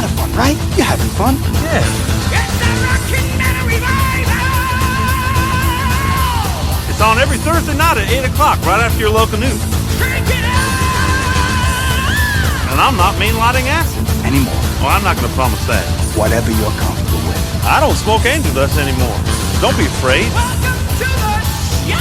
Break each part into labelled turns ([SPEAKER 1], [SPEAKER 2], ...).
[SPEAKER 1] of fun, right? You're having fun.
[SPEAKER 2] Yeah.
[SPEAKER 3] It's the Rockin' Metal Revival!
[SPEAKER 2] It's on every Thursday night at 8 o'clock, right after your local news.
[SPEAKER 3] Crank it up!
[SPEAKER 2] And I'm not mainlighting acid.
[SPEAKER 1] Anymore.
[SPEAKER 2] Well, I'm not going to promise that.
[SPEAKER 1] Whatever you're comfortable with.
[SPEAKER 2] I don't smoke angel dust anymore. Don't be afraid.
[SPEAKER 3] Welcome to the show!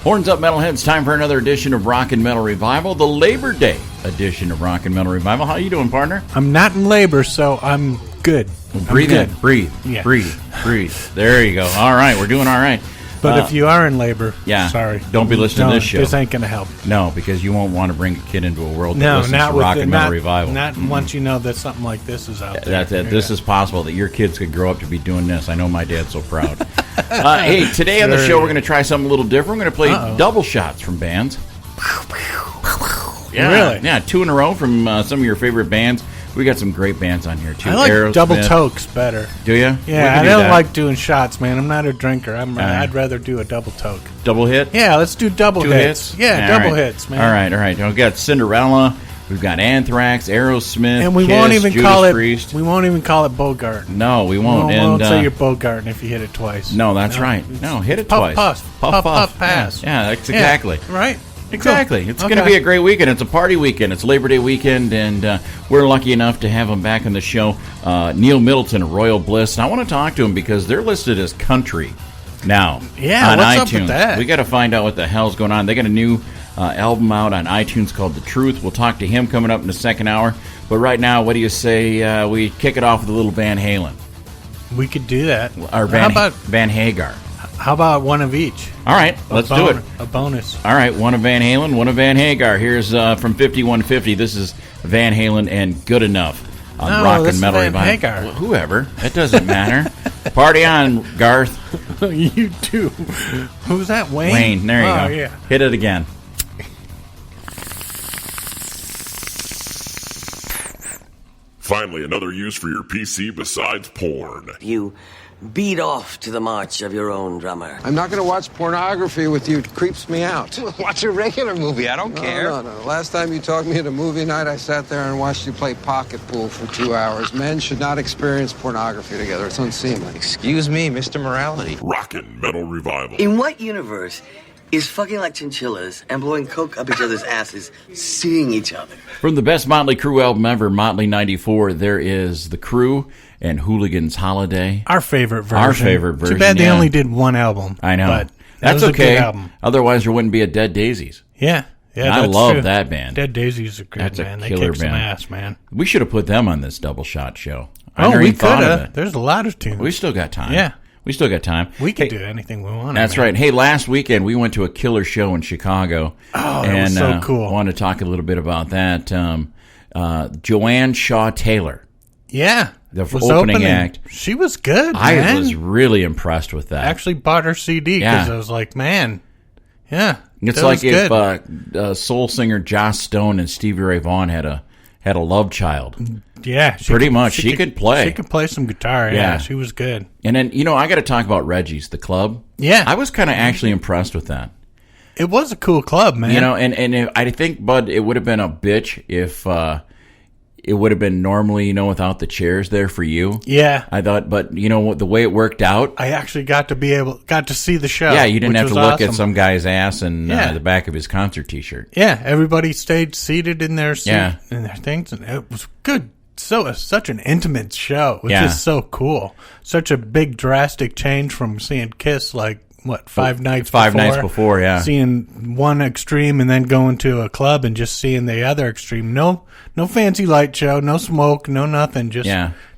[SPEAKER 4] Horns up, metalheads. Time for another edition of Rockin' Metal Revival, the Labor Day edition of Rockin' Metal Revival. How you doing, partner?
[SPEAKER 5] I'm not in labor, so I'm good.
[SPEAKER 4] Well, breathe in. Breathe.
[SPEAKER 5] Yeah.
[SPEAKER 4] Breathe. There you go. All right. We're doing all right.
[SPEAKER 5] But if you are in labor, sorry.
[SPEAKER 4] Don't be listening to this show.
[SPEAKER 5] This ain't going to help.
[SPEAKER 4] No, because you won't want to bring a kid into a world that
[SPEAKER 5] No,
[SPEAKER 4] listens
[SPEAKER 5] not
[SPEAKER 4] to
[SPEAKER 5] with
[SPEAKER 4] Rockin' Metal Revival.
[SPEAKER 5] Not once you know that something like this is out there.
[SPEAKER 4] That's it. This is possible that your kids could grow up to be doing this. I know my dad's so proud. Hey, today on the show, we're going to try something a little different. We're going to play double shots from bands. Yeah,
[SPEAKER 5] Really?
[SPEAKER 4] Yeah, 2 in a row from some of your favorite bands. We got some great bands on here, too.
[SPEAKER 5] I like
[SPEAKER 4] Aerosmith.
[SPEAKER 5] double tokes better.
[SPEAKER 4] Do you?
[SPEAKER 5] Yeah, I don't like doing shots, man. I'm not a drinker. I'd rather do a double toke.
[SPEAKER 4] Double hit?
[SPEAKER 5] Yeah, let's do double hits. Yeah, double hits, man.
[SPEAKER 4] All right. We've got Cinderella. We've got Anthrax, Aerosmith,
[SPEAKER 5] And we
[SPEAKER 4] Kiss,
[SPEAKER 5] won't even
[SPEAKER 4] Judas
[SPEAKER 5] call it.
[SPEAKER 4] Priest.
[SPEAKER 5] We won't even call it Bogart.
[SPEAKER 4] No, we won't.
[SPEAKER 5] We won't say you're Bogarting if you hit it twice.
[SPEAKER 4] No, that's right. No, hit it
[SPEAKER 5] Puff,
[SPEAKER 4] twice.
[SPEAKER 5] puff, pass.
[SPEAKER 4] Yeah, that's exactly.
[SPEAKER 5] Right.
[SPEAKER 4] Exactly.
[SPEAKER 5] Cool.
[SPEAKER 4] It's going to be a great weekend. It's a party weekend. It's Labor Day weekend, and we're lucky enough to have him back on the show, Neal Middleton of Royal Bliss. And I want to talk to him because they're listed as country now
[SPEAKER 5] Yeah,
[SPEAKER 4] on
[SPEAKER 5] what's
[SPEAKER 4] iTunes.
[SPEAKER 5] up with that?
[SPEAKER 4] We got to find out what the hell's going on. They got a new album out on iTunes called The Truth. We'll talk to him coming up in the second hour. But right now, what do you say we kick it off with a little Van Halen?
[SPEAKER 5] We could do that.
[SPEAKER 4] Or Van Hagar.
[SPEAKER 5] How about one of each?
[SPEAKER 4] All right, let's do it.
[SPEAKER 5] A bonus.
[SPEAKER 4] All right, one of Van Halen, one of Van Hagar. Here's from 5150. This is Van Halen and Good Enough on Rockin' Metal
[SPEAKER 5] Van
[SPEAKER 4] Revival.
[SPEAKER 5] Hagar.
[SPEAKER 4] Well, whoever. It doesn't matter. Party on, Garth.
[SPEAKER 5] You too. Who's that, Wayne?
[SPEAKER 4] Wayne, there you go.
[SPEAKER 5] Yeah.
[SPEAKER 4] Hit it again.
[SPEAKER 6] Finally, another use for your PC besides porn.
[SPEAKER 7] You beat off to the march of your own drummer.
[SPEAKER 8] I'm not going to watch pornography with you. It creeps me out.
[SPEAKER 9] Watch a regular movie. I don't care.
[SPEAKER 8] No. Last time you took me at a movie night, I sat there and watched you play pocket pool for 2 hours. Men should not experience pornography together. It's unseemly.
[SPEAKER 9] Excuse me, Mr. Morality.
[SPEAKER 6] Rockin' Metal Revival.
[SPEAKER 7] In what universe is fucking like chinchillas and blowing coke up each other's asses seeing each other?
[SPEAKER 4] From the best Motley Crue album ever, Motley 94, there is The Crew and Hooligan's Holiday.
[SPEAKER 5] Our favorite version. Too bad they only did one album.
[SPEAKER 4] I know.
[SPEAKER 5] But
[SPEAKER 4] that's
[SPEAKER 5] was
[SPEAKER 4] okay.
[SPEAKER 5] A good album.
[SPEAKER 4] Otherwise, there wouldn't be a Dead Daisies.
[SPEAKER 5] Yeah. Yeah,
[SPEAKER 4] I
[SPEAKER 5] that's
[SPEAKER 4] love
[SPEAKER 5] true.
[SPEAKER 4] that band.
[SPEAKER 5] Dead Daisies are good,
[SPEAKER 4] That's
[SPEAKER 5] man.
[SPEAKER 4] a
[SPEAKER 5] They
[SPEAKER 4] killer
[SPEAKER 5] kick some
[SPEAKER 4] band.
[SPEAKER 5] ass, man.
[SPEAKER 4] We should have put them on this double shot show. I
[SPEAKER 5] Oh,
[SPEAKER 4] never
[SPEAKER 5] we
[SPEAKER 4] even
[SPEAKER 5] could
[SPEAKER 4] thought of
[SPEAKER 5] have.
[SPEAKER 4] it.
[SPEAKER 5] There's a lot of tunes.
[SPEAKER 4] We still got time.
[SPEAKER 5] Yeah.
[SPEAKER 4] We still got time.
[SPEAKER 5] We could do anything we want.
[SPEAKER 4] That's right. Hey, last weekend we went to a killer show in Chicago.
[SPEAKER 5] Oh, that was so cool.
[SPEAKER 4] I want to talk a little bit about that. Joanne Shaw Taylor.
[SPEAKER 5] Yeah.
[SPEAKER 4] The opening act.
[SPEAKER 5] She was good,
[SPEAKER 4] I
[SPEAKER 5] man.
[SPEAKER 4] was really impressed with that.
[SPEAKER 5] I actually bought her CD because I was like, man, yeah.
[SPEAKER 4] It's like if soul singer Joss Stone and Stevie Ray Vaughan had a love child.
[SPEAKER 5] Yeah.
[SPEAKER 4] Pretty much. She could play.
[SPEAKER 5] She could play some guitar. Yeah. She was good.
[SPEAKER 4] And then, I got to talk about Reggie's, the club.
[SPEAKER 5] Yeah.
[SPEAKER 4] I was kind of actually impressed with that.
[SPEAKER 5] It was a cool club, man.
[SPEAKER 4] And I think, Bud, it would have been a bitch if it would have been normally, without the chairs there for you.
[SPEAKER 5] Yeah.
[SPEAKER 4] I thought, but, the way it worked out.
[SPEAKER 5] I actually got to see the show.
[SPEAKER 4] Yeah, you didn't have to look
[SPEAKER 5] awesome.
[SPEAKER 4] at some guy's ass and the back of his concert T-shirt.
[SPEAKER 5] Yeah, everybody stayed seated in their seat
[SPEAKER 4] Yeah.
[SPEAKER 5] and their things, and it was good. Such an intimate show, which is so cool. Such a big, drastic change from seeing Kiss five nights before,
[SPEAKER 4] yeah.
[SPEAKER 5] Seeing one extreme and then going to a club and just seeing the other extreme. No fancy light show, no smoke, no nothing. Just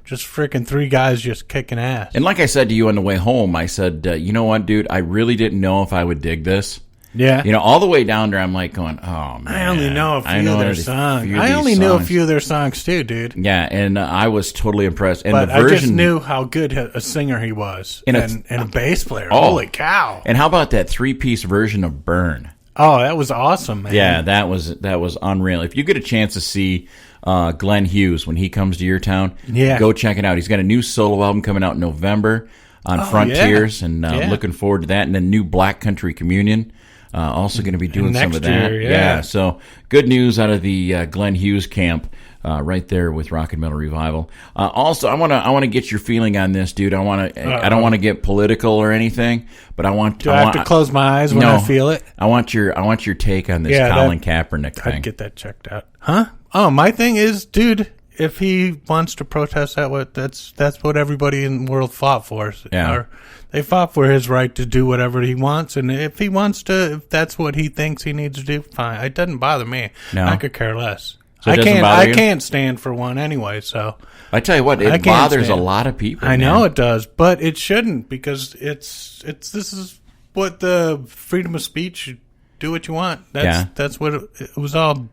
[SPEAKER 5] freaking 3 guys just kicking ass.
[SPEAKER 4] And like I said to you on the way home, I said, you know what, dude, I really didn't know if I would dig this.
[SPEAKER 5] Yeah.
[SPEAKER 4] All the way down there, I'm like going, oh, man.
[SPEAKER 5] I only know a few of their songs. I only knew a few of their songs too, dude.
[SPEAKER 4] Yeah, and I was totally impressed. And
[SPEAKER 5] but
[SPEAKER 4] the version,
[SPEAKER 5] I just knew how good a singer he was and a bass player.
[SPEAKER 4] Oh.
[SPEAKER 5] Holy cow.
[SPEAKER 4] And how about that 3-piece version of Burn?
[SPEAKER 5] Oh, that was awesome, man.
[SPEAKER 4] Yeah, that was unreal. If you get a chance to see Glenn Hughes when he comes to your town, go check it out. He's got a new solo album coming out in November on Frontiers, and looking forward to that. And then new Black Country Communion. Also going to be doing some of
[SPEAKER 5] Next
[SPEAKER 4] that.
[SPEAKER 5] year, yeah.
[SPEAKER 4] So good news out of the Glenn Hughes camp. Right there with Rock and Metal Revival. Also, I want to get your feeling on this, dude. I don't want to get political or anything, but I want.
[SPEAKER 5] Do I have to close my eyes when I feel it?
[SPEAKER 4] I want your take on this Colin Kaepernick thing.
[SPEAKER 5] I'd get that checked out, huh? Oh, my thing is, dude, if he wants to protest that way, that's what everybody in the world fought for.
[SPEAKER 4] Yeah.
[SPEAKER 5] They fought for his right to do whatever he wants, and if if that's what he thinks he needs to do, fine. It doesn't bother me.
[SPEAKER 4] No.
[SPEAKER 5] I could care less.
[SPEAKER 4] So I
[SPEAKER 5] can't stand for one anyway, so.
[SPEAKER 4] I tell you what, it bothers a lot of people.
[SPEAKER 5] I know it does, but it shouldn't, because this is what the freedom of speech, do what you want. That's what it was all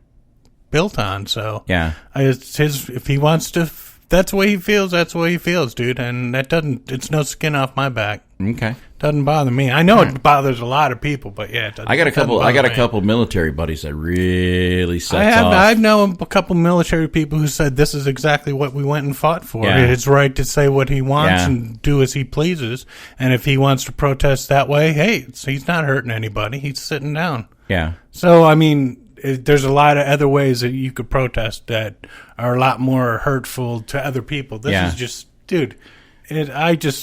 [SPEAKER 5] built on, so.
[SPEAKER 4] Yeah.
[SPEAKER 5] If he wants to, that's the way he feels, dude, and it's no skin off my back.
[SPEAKER 4] Okay.
[SPEAKER 5] Doesn't bother me. I know it bothers a lot of people, but yeah, it doesn't.
[SPEAKER 4] I got a couple military buddies that really sets off.
[SPEAKER 5] I know a couple military people who said this is exactly what we went and fought for.
[SPEAKER 4] Yeah.
[SPEAKER 5] It's right to say what he wants and do as he pleases. And if he wants to protest that way, hey, he's not hurting anybody. He's sitting down.
[SPEAKER 4] Yeah.
[SPEAKER 5] So, I mean, there's a lot of other ways that you could protest that are a lot more hurtful to other people. This is just, dude. I don't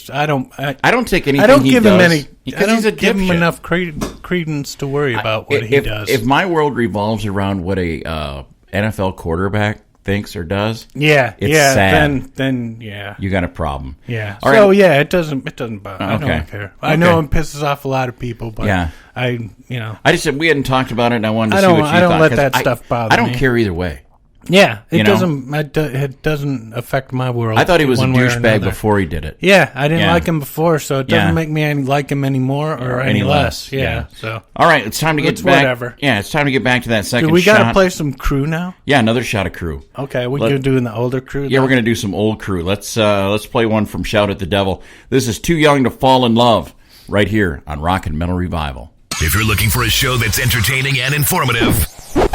[SPEAKER 5] take anything. I don't give him any. I don't give him enough credence to worry about what he does.
[SPEAKER 4] If my world revolves around what a NFL quarterback thinks or does,
[SPEAKER 5] it's
[SPEAKER 4] sad.
[SPEAKER 5] Then
[SPEAKER 4] you got a problem.
[SPEAKER 5] Yeah.
[SPEAKER 4] All
[SPEAKER 5] so
[SPEAKER 4] right.
[SPEAKER 5] it doesn't bother. I don't care. I
[SPEAKER 4] Okay.
[SPEAKER 5] know it pisses off a lot of people, but I
[SPEAKER 4] just said we hadn't talked about it, and I wanted to see what you thought.
[SPEAKER 5] I don't let that stuff bother me.
[SPEAKER 4] I don't care either way.
[SPEAKER 5] Yeah, it doesn't affect my world.
[SPEAKER 4] I thought he was a douchebag before he did it.
[SPEAKER 5] Yeah, I didn't like him before, so it doesn't make me like him anymore or any less. Yeah. So
[SPEAKER 4] all right, it's time to get back.
[SPEAKER 5] Whatever.
[SPEAKER 4] Yeah, it's time to get back to that second.
[SPEAKER 5] We got to
[SPEAKER 4] shot.
[SPEAKER 5] play some Crew now.
[SPEAKER 4] Yeah, another shot of Crew.
[SPEAKER 5] Okay, we're gonna do the older Crew.
[SPEAKER 4] Yeah, we're gonna do some old Crew. Let's play one from Shout at the Devil. This is Too Young to Fall in Love, right here on Rock and Metal Revival.
[SPEAKER 10] If you're looking for a show that's entertaining and informative,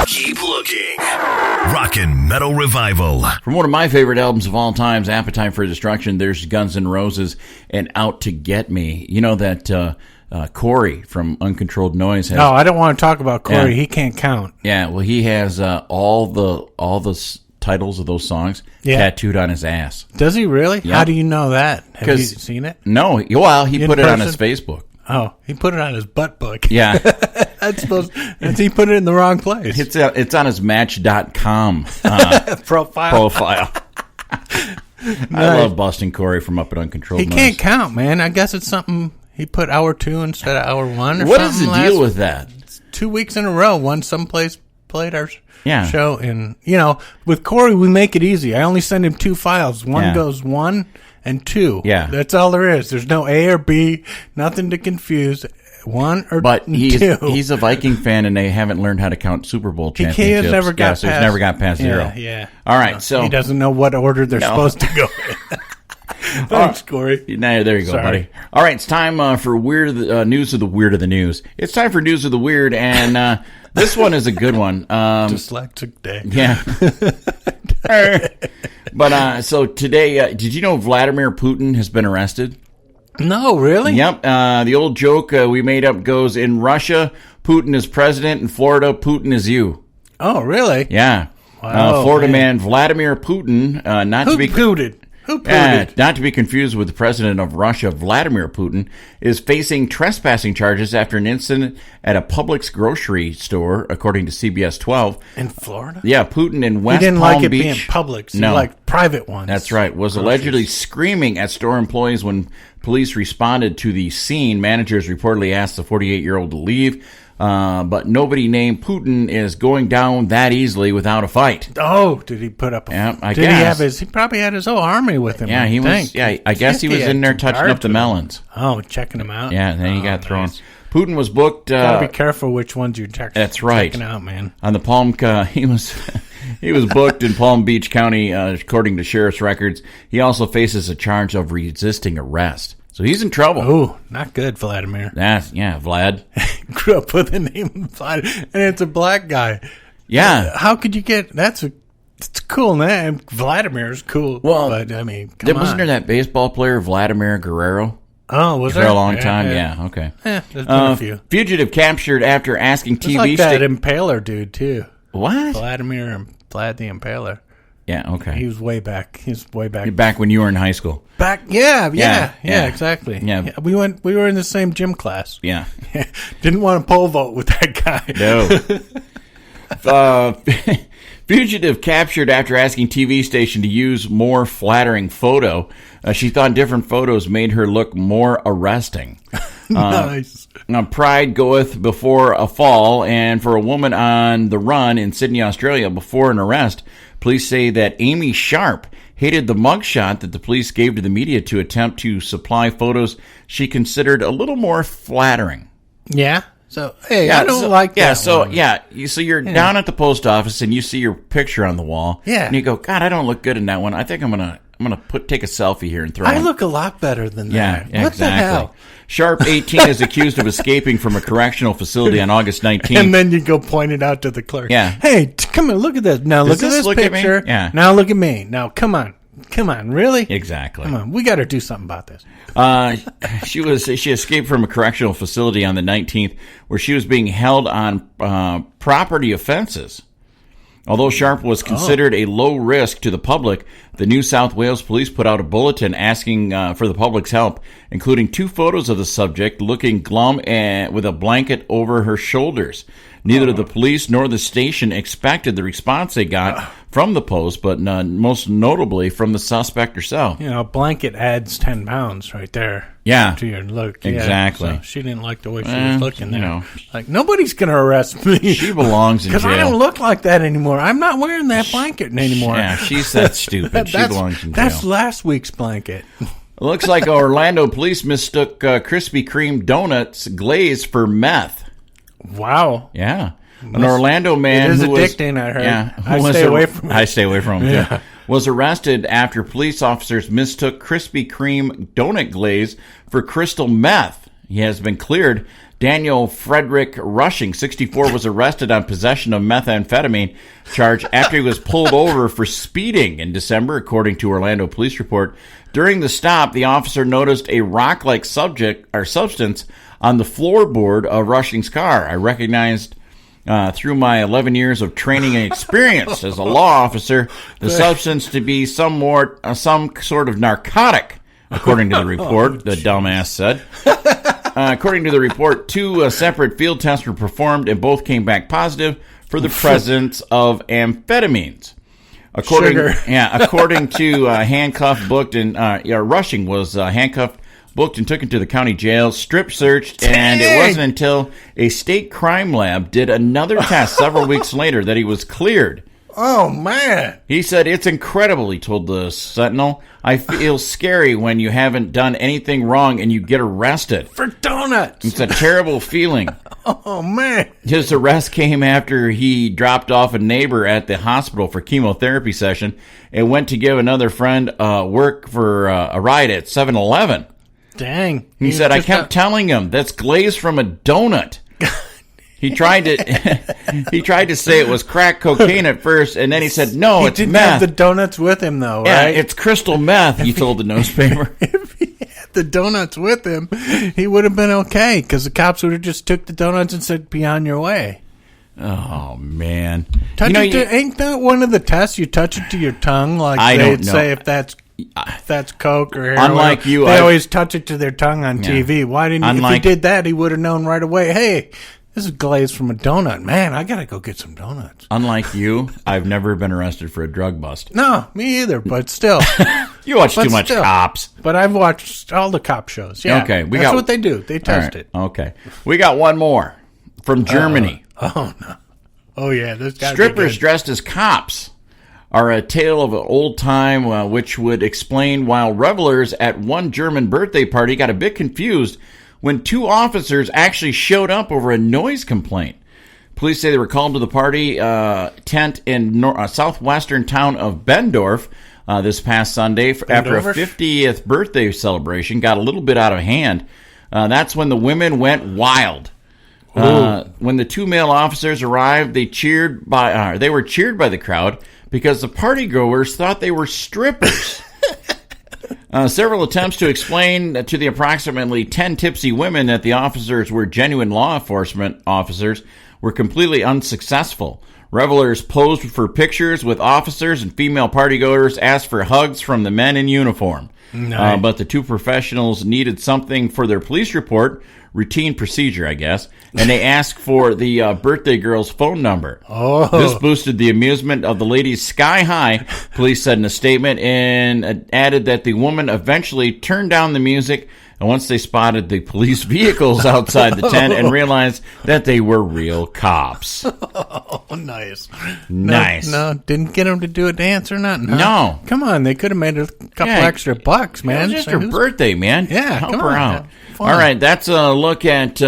[SPEAKER 10] keep looking. Rockin' Metal Revival.
[SPEAKER 4] From one of my favorite albums of all times, Appetite for Destruction, there's Guns N' Roses and Out to Get Me. You know that Corey from Uncontrolled Noise has...
[SPEAKER 5] No, I don't want to talk about Corey. He can't count.
[SPEAKER 4] Yeah, well, he has all the titles of those songs tattooed on his ass.
[SPEAKER 5] Does he really?
[SPEAKER 4] Yep.
[SPEAKER 5] How do you know that? Have you seen it?
[SPEAKER 4] No. Well, he put it on his Facebook.
[SPEAKER 5] Oh, he put it on his butt book.
[SPEAKER 4] Yeah.
[SPEAKER 5] He put it in the wrong place.
[SPEAKER 4] It's on his Match.com profile. I love busting Corey from up at Uncontrolled
[SPEAKER 5] He
[SPEAKER 4] Noise.
[SPEAKER 5] can't count, man. I guess it's something he put hour 2 instead of hour 1 or
[SPEAKER 4] what is the deal with that?
[SPEAKER 5] 2 weeks in a row, one someplace played our show. And, with Corey, we make it easy. I only send him 2 files. One goes 1 and 2.
[SPEAKER 4] Yeah.
[SPEAKER 5] That's all there is. There's no A or B, nothing to confuse. 1 or 2.
[SPEAKER 4] But he's a Viking fan, and they haven't learned how to count Super Bowl championships.
[SPEAKER 5] He has never got
[SPEAKER 4] so he's never got past 0.
[SPEAKER 5] Yeah.
[SPEAKER 4] All right, so
[SPEAKER 5] he doesn't know what order they're supposed to go in. Thanks, Corey.
[SPEAKER 4] Nah, there you go, buddy. All right, it's time for news of the weird of the news. It's time for news of the weird, and this one is a good one.
[SPEAKER 5] Dyslexic day.
[SPEAKER 4] Yeah. But so today, did you know Vladimir Putin has been arrested?
[SPEAKER 5] No, really?
[SPEAKER 4] Yep. The old joke we made up goes, in Russia, Putin is president. In Florida, Putin is you.
[SPEAKER 5] Oh, really?
[SPEAKER 4] Yeah.
[SPEAKER 5] Wow,
[SPEAKER 4] Florida man Vladimir Putin, not to be confused with the president of Russia, Vladimir Putin, is facing trespassing charges after an incident at a Publix grocery store, according to CBS 12.
[SPEAKER 5] In Florida?
[SPEAKER 4] Yeah, Putin in West Palm Beach.
[SPEAKER 5] He didn't like it being Publix. He liked private ones.
[SPEAKER 4] That's right. Was allegedly screaming at store employees when police responded to the scene. Managers reportedly asked the 48-year-old to leave. But nobody named Putin is going down that easily without a fight.
[SPEAKER 5] Oh, did he put up a
[SPEAKER 4] fight? Yeah, I
[SPEAKER 5] guess. He probably had his whole army with him.
[SPEAKER 4] Yeah, he was. Yeah, I guess he was in there touching up the melons.
[SPEAKER 5] Oh, checking them out.
[SPEAKER 4] Yeah, and then he got thrown. Putin was booked.
[SPEAKER 5] Gotta be careful which ones you're checking.
[SPEAKER 4] That's right.
[SPEAKER 5] Checking out, man.
[SPEAKER 4] On the he was booked in Palm Beach County, according to sheriff's records. He also faces a charge of resisting arrest. So he's in trouble.
[SPEAKER 5] Oh, not good, Vladimir.
[SPEAKER 4] Vlad.
[SPEAKER 5] Grew up with the name Vlad, and it's a black guy.
[SPEAKER 4] Yeah.
[SPEAKER 5] How could you get... It's a cool name. Vladimir's cool.
[SPEAKER 4] Well,
[SPEAKER 5] but, I mean,
[SPEAKER 4] wasn't there that baseball player, Vladimir Guerrero?
[SPEAKER 5] Oh, was
[SPEAKER 4] for
[SPEAKER 5] there?
[SPEAKER 4] a long time? Yeah, okay.
[SPEAKER 5] There's been a few.
[SPEAKER 4] Fugitive captured after asking
[SPEAKER 5] It's
[SPEAKER 4] TV
[SPEAKER 5] like that Impaler dude, too.
[SPEAKER 4] What?
[SPEAKER 5] Vlad the Impaler.
[SPEAKER 4] Yeah, okay.
[SPEAKER 5] He was way back.
[SPEAKER 4] Back when you were in high school.
[SPEAKER 5] Yeah, exactly.
[SPEAKER 4] Yeah.
[SPEAKER 5] We were in the same gym class.
[SPEAKER 4] Yeah.
[SPEAKER 5] Didn't want to pole vault with that guy.
[SPEAKER 4] No. Fugitive captured after asking TV station to use more flattering photo. She thought different photos made her look more arresting.
[SPEAKER 5] Nice.
[SPEAKER 4] Pride goeth before a fall, and for a woman on the run in Sydney, Australia, before an arrest, police say that Amy Sharp hated the mugshot that the police gave to the media to attempt to supply photos she considered a little more flattering.
[SPEAKER 5] Yeah? So, hey, I don't like that.
[SPEAKER 4] So you're down at the post office and you see your picture on the wall.
[SPEAKER 5] Yeah.
[SPEAKER 4] And you go, God, I don't look good in that one. I think I'm gonna take a selfie here and throw
[SPEAKER 5] I
[SPEAKER 4] it.
[SPEAKER 5] look a lot better than that.
[SPEAKER 4] Yeah,
[SPEAKER 5] what
[SPEAKER 4] exactly.
[SPEAKER 5] the hell?
[SPEAKER 4] Sharp, 18, is accused of escaping from a correctional facility on August 19th.
[SPEAKER 5] And then you go point it out to the clerk.
[SPEAKER 4] Yeah.
[SPEAKER 5] Hey, come on, look at this. Now look at this picture.
[SPEAKER 4] At me? Yeah.
[SPEAKER 5] Now look at me. Now come on, really?
[SPEAKER 4] Exactly.
[SPEAKER 5] Come on, we got to do something about this.
[SPEAKER 4] She escaped from a correctional facility on the 19th, where she was being held on property offenses. Although Sharp was considered a low risk to the public, the New South Wales Police put out a bulletin asking for the public's help, including 2 photos of the subject looking glum and with a blanket over her shoulders. Neither the police nor the station expected the response they got from the post, but most notably from the suspect herself.
[SPEAKER 5] A blanket adds 10 pounds right there.
[SPEAKER 4] Yeah.
[SPEAKER 5] To your look.
[SPEAKER 4] Exactly.
[SPEAKER 5] Yeah, so she didn't like the way she was looking there.
[SPEAKER 4] know.
[SPEAKER 5] Like, nobody's going to arrest me.
[SPEAKER 4] She belongs in jail.
[SPEAKER 5] Because I don't look like that anymore. I'm not wearing that blanket anymore.
[SPEAKER 4] Yeah, she's that stupid. She belongs in jail.
[SPEAKER 5] That's last week's blanket.
[SPEAKER 4] Looks like Orlando police mistook Krispy Kreme donuts glaze for meth.
[SPEAKER 5] Wow.
[SPEAKER 4] Yeah. An Orlando man
[SPEAKER 5] it is
[SPEAKER 4] who was
[SPEAKER 5] addicting, I heard.
[SPEAKER 4] Yeah,
[SPEAKER 5] I stay away from it.
[SPEAKER 4] I stay away from it.
[SPEAKER 5] Yeah.
[SPEAKER 4] Too. Was arrested after police officers mistook Krispy Kreme donut glaze for crystal meth. He has been cleared. Daniel Frederick Rushing, 64, was arrested on possession of methamphetamine charge after he was pulled over for speeding in December, according to Orlando police report. During the stop, the officer noticed a rock-like substance on the floorboard of Rushing's car. I recognized through my 11 years of training and experience as a law officer the substance to be some sort of narcotic, according to the report, the dumbass said. According to the report, 2 separate field tests were performed and both came back positive for the presence of amphetamines. According to handcuffed, booked, and Rushing was handcuffed, booked, and taken to the county jail, strip searched, and it wasn't until a state crime lab did another test several weeks later that he was cleared.
[SPEAKER 5] Oh, man.
[SPEAKER 4] He said, "It's incredible," he told the Sentinel. "I feel scary when you haven't done anything wrong and you get arrested.
[SPEAKER 5] For donuts.
[SPEAKER 4] It's a terrible feeling."
[SPEAKER 5] Oh, man.
[SPEAKER 4] His arrest came after he dropped off a neighbor at the hospital for chemotherapy session and went to give another friend work for a ride at 7-Eleven.
[SPEAKER 5] Dang.
[SPEAKER 4] He said, "I kept telling him that's glaze from a donut." He tried to say it was crack cocaine at first, and then he said, "No, it's
[SPEAKER 5] didn't
[SPEAKER 4] meth."
[SPEAKER 5] have the donuts with him, though,
[SPEAKER 4] Yeah,
[SPEAKER 5] right?
[SPEAKER 4] it's crystal meth, he told the newspaper.
[SPEAKER 5] If he had the donuts with him, he would have been okay, because the cops would have just took the donuts and said, "Be on your way."
[SPEAKER 4] Oh, man.
[SPEAKER 5] Ain't that one of the tests? You touch it to your tongue, like they'd say if that's coke or heroin.
[SPEAKER 4] Unlike you,
[SPEAKER 5] they always touch it to their tongue on TV. Why didn't if he did that, he would have known right away, hey, this is glaze from a donut. Man, I got to go get some donuts.
[SPEAKER 4] Unlike you, I've never been arrested for a drug bust.
[SPEAKER 5] No, me either, but still.
[SPEAKER 4] You watch too much Cops.
[SPEAKER 5] But I've watched all the cop shows. Yeah,
[SPEAKER 4] okay,
[SPEAKER 5] that's what they do. They test it.
[SPEAKER 4] Okay. We got one more from Germany.
[SPEAKER 5] Oh, no. Oh, yeah. This guy
[SPEAKER 4] Strippers dressed as cops are a tale of an old time, which would explain why revelers at one German birthday party got a bit confused when 2 officers actually showed up over a noise complaint. Police say they were called to the party tent in southwestern town of Bendorf this past Sunday after a 50th birthday celebration got a little bit out of hand. That's when the women went wild. When the 2 male officers arrived, they were cheered by the crowd because the partygoers thought they were strippers. Several attempts to explain to the approximately 10 tipsy women that the officers were genuine law enforcement officers were completely unsuccessful. Revelers posed for pictures with officers, and female partygoers asked for hugs from the men in uniform.
[SPEAKER 5] Nice.
[SPEAKER 4] But the two professionals needed something for their police report, routine procedure, I guess, and they asked for the birthday girl's phone number.
[SPEAKER 5] Oh.
[SPEAKER 4] This boosted the amusement of the ladies sky high, police said in a statement, and added that the woman eventually turned down the music, and once they spotted the police vehicles outside the tent and realized that they were real cops.
[SPEAKER 5] Oh, nice.
[SPEAKER 4] Nice.
[SPEAKER 5] No, didn't get them to do a dance or nothing, huh?
[SPEAKER 4] No.
[SPEAKER 5] Come on, they could have made a couple extra bucks, man.
[SPEAKER 4] It was just her birthday, man.
[SPEAKER 5] Yeah,
[SPEAKER 4] help
[SPEAKER 5] come
[SPEAKER 4] her
[SPEAKER 5] on,
[SPEAKER 4] out.
[SPEAKER 5] man. Fun.
[SPEAKER 4] All right, that's a look at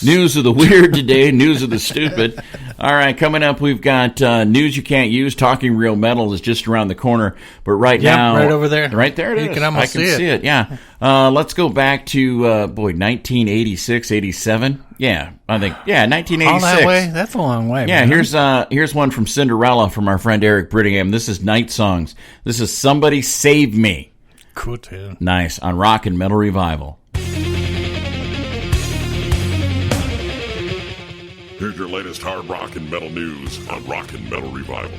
[SPEAKER 4] news of the weird today, news of the stupid. All right, coming up, we've got news you can't use. Talking Real Metal is just around the corner, but now,
[SPEAKER 5] right over there.
[SPEAKER 4] Right there it is.
[SPEAKER 5] You can almost
[SPEAKER 4] see it. Yeah. Let's go back to 1986, 87. Yeah, I think. Yeah, 1986.
[SPEAKER 5] All that way? That's a long way.
[SPEAKER 4] Yeah,
[SPEAKER 5] man.
[SPEAKER 4] here's one from Cinderella from our friend Eric Brittingham. This is Night Songs. This is Somebody Save Me.
[SPEAKER 5] Cool tune.
[SPEAKER 4] Nice on Rock and Metal Revival.
[SPEAKER 6] Here's your latest hard rock and metal news on Rock and Metal Revival.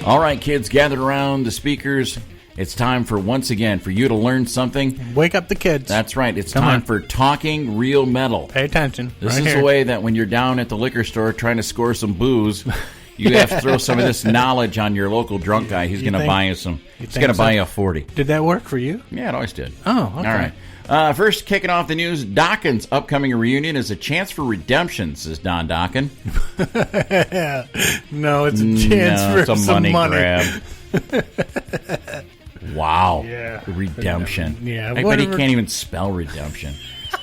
[SPEAKER 4] All right, kids, gathered around the speakers. It's time for, once again, for you to learn something.
[SPEAKER 5] Wake up the kids.
[SPEAKER 4] That's right. It's
[SPEAKER 5] Come
[SPEAKER 4] time
[SPEAKER 5] on.
[SPEAKER 4] for Talking Real Metal.
[SPEAKER 5] Pay attention.
[SPEAKER 4] This
[SPEAKER 5] right
[SPEAKER 4] is
[SPEAKER 5] here.
[SPEAKER 4] a way that when you're down at the liquor store trying to score some booze, you have to throw some of this knowledge on your local drunk guy. He's going to buy you some. He's going to buy you a 40.
[SPEAKER 5] Did that work for you?
[SPEAKER 4] Yeah, it always did.
[SPEAKER 5] Oh, okay.
[SPEAKER 4] All right. First, kicking off the news, Dokken's upcoming reunion is a chance for redemption, says Don Dokken.
[SPEAKER 5] No, it's a chance for
[SPEAKER 4] it's a
[SPEAKER 5] some
[SPEAKER 4] money
[SPEAKER 5] money.
[SPEAKER 4] grab. Wow.
[SPEAKER 5] Yeah.
[SPEAKER 4] Redemption.
[SPEAKER 5] Yeah,
[SPEAKER 4] I bet he
[SPEAKER 5] whatever.
[SPEAKER 4] can't even spell redemption.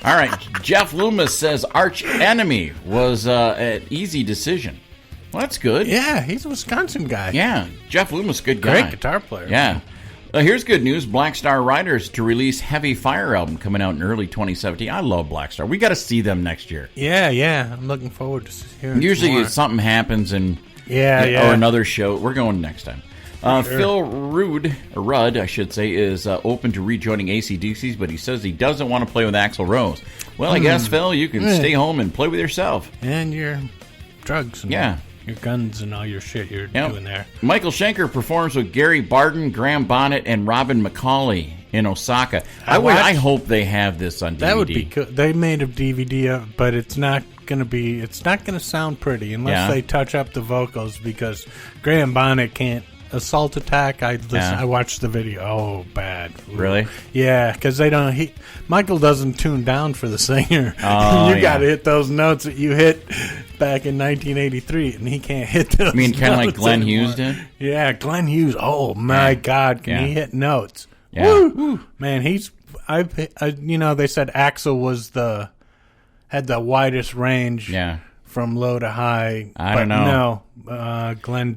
[SPEAKER 4] All right. Jeff Loomis says Arch Enemy was an easy decision. Well, that's good.
[SPEAKER 5] Yeah, he's a Wisconsin guy.
[SPEAKER 4] Yeah. Jeff Loomis, good guy.
[SPEAKER 5] Great guitar player.
[SPEAKER 4] Yeah. Here's good news. Black Star Riders to release Heavy Fire album coming out in early 2017. I love Black Star. We got to see them next year.
[SPEAKER 5] Yeah. I'm looking forward to hearing
[SPEAKER 4] Usually
[SPEAKER 5] more.
[SPEAKER 4] something happens and
[SPEAKER 5] Yeah.
[SPEAKER 4] or another show. We're going next time.
[SPEAKER 5] Sure.
[SPEAKER 4] Phil Rudd, I should say, is open to rejoining AC/DC's, but he says he doesn't want to play with Axl Rose. Well, I guess, Phil, you can stay home and play with yourself.
[SPEAKER 5] And your drugs. And
[SPEAKER 4] Yeah.
[SPEAKER 5] your guns and all your shit you're doing there.
[SPEAKER 4] Michael Schenker performs with Gary Barden, Graham Bonnet, and Robin McCauley in Osaka. I hope they have this on DVD.
[SPEAKER 5] That would be cool. They made a DVD, but it's not gonna sound pretty unless they touch up the vocals, because Graham Bonnet can't. Assault Attack. I watched the video. Oh, bad.
[SPEAKER 4] Really?
[SPEAKER 5] Yeah, because they don't. Michael doesn't tune down for the singer.
[SPEAKER 4] Oh,
[SPEAKER 5] you got to hit those notes that you hit back in 1983, and he can't hit those.
[SPEAKER 4] I mean, kind of like Glenn
[SPEAKER 5] anymore.
[SPEAKER 4] Hughes did.
[SPEAKER 5] Yeah, Glenn Hughes. Oh my God, can he hit notes?
[SPEAKER 4] Yeah.
[SPEAKER 5] Woo! Man, they said Axl had the widest range.
[SPEAKER 4] Yeah.
[SPEAKER 5] From low to high.
[SPEAKER 4] I don't know.
[SPEAKER 5] No, Glenn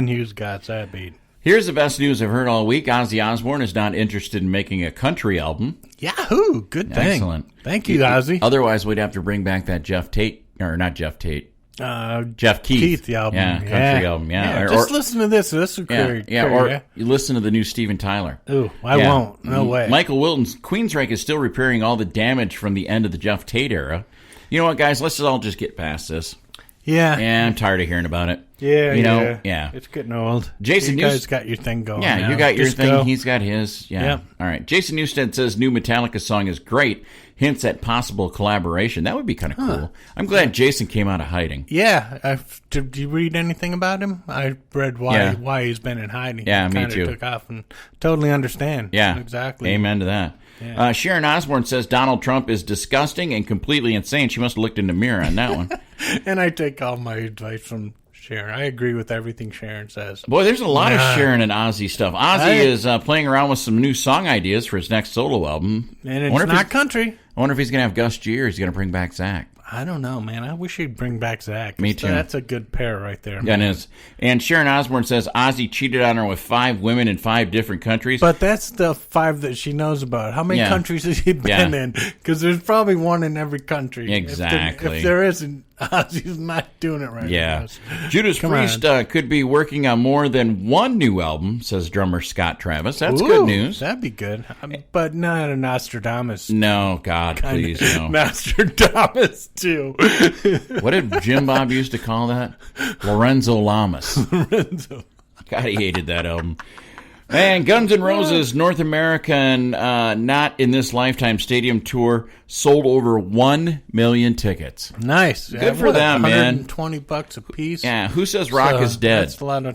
[SPEAKER 5] Hughes got that beat.
[SPEAKER 4] Here's the best news I've heard all week. Ozzy Osbourne is not interested in making a country album.
[SPEAKER 5] Yahoo! Good thing.
[SPEAKER 4] Excellent.
[SPEAKER 5] Thank you, Ozzy.
[SPEAKER 4] Otherwise, we'd have to bring back that Jeff Keith.
[SPEAKER 5] Jeff Keith album.
[SPEAKER 4] Yeah, country album. Yeah.
[SPEAKER 5] Just listen to this. This is great.
[SPEAKER 4] Or you listen to the new Steven Tyler.
[SPEAKER 5] Ooh, I won't. No way.
[SPEAKER 4] Michael Wilton's Queensryche is still repairing all the damage from the end of the Jeff Tate era. You know what, guys? Let's all just get past this.
[SPEAKER 5] Yeah.
[SPEAKER 4] Yeah, I'm tired of hearing about it.
[SPEAKER 5] Yeah,
[SPEAKER 4] Yeah.
[SPEAKER 5] It's getting old.
[SPEAKER 4] Jason
[SPEAKER 5] you guys got your thing going.
[SPEAKER 4] Yeah,
[SPEAKER 5] now.
[SPEAKER 4] you got your
[SPEAKER 5] Just
[SPEAKER 4] thing.
[SPEAKER 5] go.
[SPEAKER 4] He's got his. Yeah.
[SPEAKER 5] Yep.
[SPEAKER 4] All right. Jason Newstead says new Metallica song is great. Hints at possible collaboration. That would be kind of cool. I'm glad Jason came out of hiding.
[SPEAKER 5] Yeah. Did you read anything about him? I read why he's been in hiding.
[SPEAKER 4] Yeah,
[SPEAKER 5] He
[SPEAKER 4] me
[SPEAKER 5] kinda
[SPEAKER 4] too.
[SPEAKER 5] Took off and totally understand.
[SPEAKER 4] Yeah.
[SPEAKER 5] Exactly.
[SPEAKER 4] Amen to that.
[SPEAKER 5] Yeah.
[SPEAKER 4] Sharon Osbourne says Donald Trump is disgusting and completely insane. She must have looked in the mirror on that one.
[SPEAKER 5] And I take all my advice from Sharon. I agree with everything Sharon says.
[SPEAKER 4] Boy, there's a lot of Sharon and Ozzy stuff. Ozzy is playing around with some new song ideas for his next solo album.
[SPEAKER 5] And it's not country.
[SPEAKER 4] I wonder if he's going to have Gus G or he's going to bring back Zach.
[SPEAKER 5] I don't know, man. I wish he'd bring back Zach.
[SPEAKER 4] Me too.
[SPEAKER 5] That's a good pair right there.
[SPEAKER 4] Yeah, it is. And Sharon Osbourne says Ozzy cheated on her with 5 women in 5 different countries.
[SPEAKER 5] But that's the 5 that she knows about. How many countries has he been in? Because there's probably one in every country.
[SPEAKER 4] Exactly.
[SPEAKER 5] If there isn't, Ozzy's not doing it right.
[SPEAKER 4] Yeah. Judas Priest could be working on more than one new album, says drummer Scott Travis. That's good news.
[SPEAKER 5] That'd be good. But not a Nostradamus.
[SPEAKER 4] No, God, please, no.
[SPEAKER 5] Nostradamus, too.
[SPEAKER 4] What did Jim Bob used to call that? Lorenzo Lamas.
[SPEAKER 5] Lorenzo.
[SPEAKER 4] God, he hated that album. And Guns N' Roses North American Not in This Lifetime Stadium Tour sold over 1 million tickets.
[SPEAKER 5] Nice.
[SPEAKER 4] Good for them, man.
[SPEAKER 5] $120 a piece.
[SPEAKER 4] Yeah, who says rock is dead?
[SPEAKER 5] That's a lot